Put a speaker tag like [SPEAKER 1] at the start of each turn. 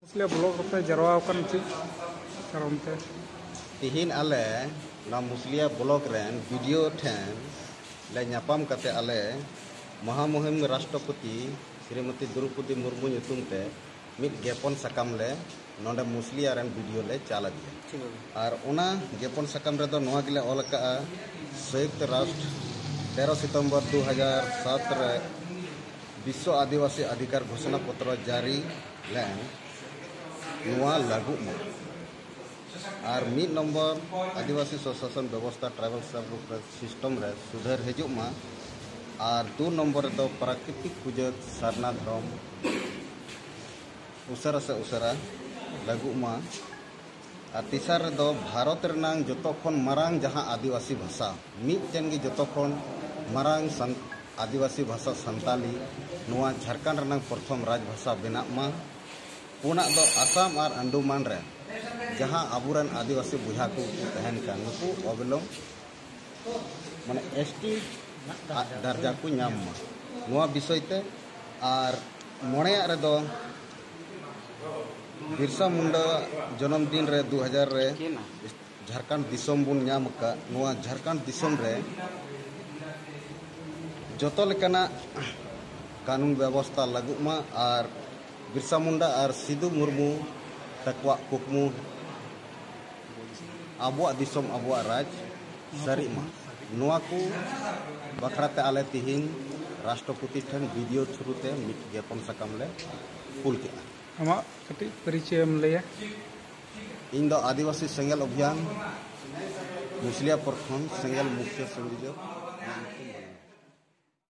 [SPEAKER 1] इसलिए ब्लॉग पे जरवा कारण ते
[SPEAKER 2] तिहिन आले ना मुसलिया ब्लॉक रेन वीडियो ठेन ले न्यापाम कते आले महामहिम राष्ट्रपति श्रीमती द्रौपदी मुर्मू ᱧᱩᱛᱩᱢ ते मिद ज्ञापन साकाम ले नोंडे मुसलिया रेन वीडियो ले चाला दिया और ओना ज्ञापन साकाम रे दो नोआ गिले ऑल का संयुक्त राष्ट्र 13 सितंबर 2007 रे विश्व आदिवासी अधिकार घोषणा पत्र जारी लेन नोआ लागू म और 1 नंबर आदिवासी स्वशासन व्यवस्था ट्राइबल सब सिस्टम रे सुधार हजु मा और 2 नंबर दो प्राकृतिक पूजक सारना धर्म उसरा से उसरा लागू मा और तीसर दो भारत रनांग जतो खन मारांग जहां आदिवासी भाषा मिटन गे जतो खन मारांग आदिवासी भाषा संताली नोआ झारखंड रनांग प्रथम राजभाषा बेना मा पुना दो आसाम और अंडमान रे जहां आबुरन आदिवासी बुझा को तहन का नुकु अबलम माने एसटी दर्जा को नाम मा नोआ विषय ते और मोणेया रे दो बिरसा मुंडा जन्मदिन रे 2000 रे झारखंड दिसम बुन नाम का नोआ झारखंड दिसम रे जतो लेकना कानून व्यवस्था लागू मा और बिरसा मुंडा और सिदु मुर्मू तकवा कुकमू आबुआ दिसम आबुआ राज सरी मा नोआ को बखराते आले तिहिन राष्ट्रपति ठन वीडियो थ्रू ते मिट ज्ञापन साकाम ले पुल के
[SPEAKER 1] आमा कटी परिचय लैया
[SPEAKER 2] इन दो आदिवासी सेंगल अभियान मुसलिया प्रखंड सेंगल मुख्य संयोजक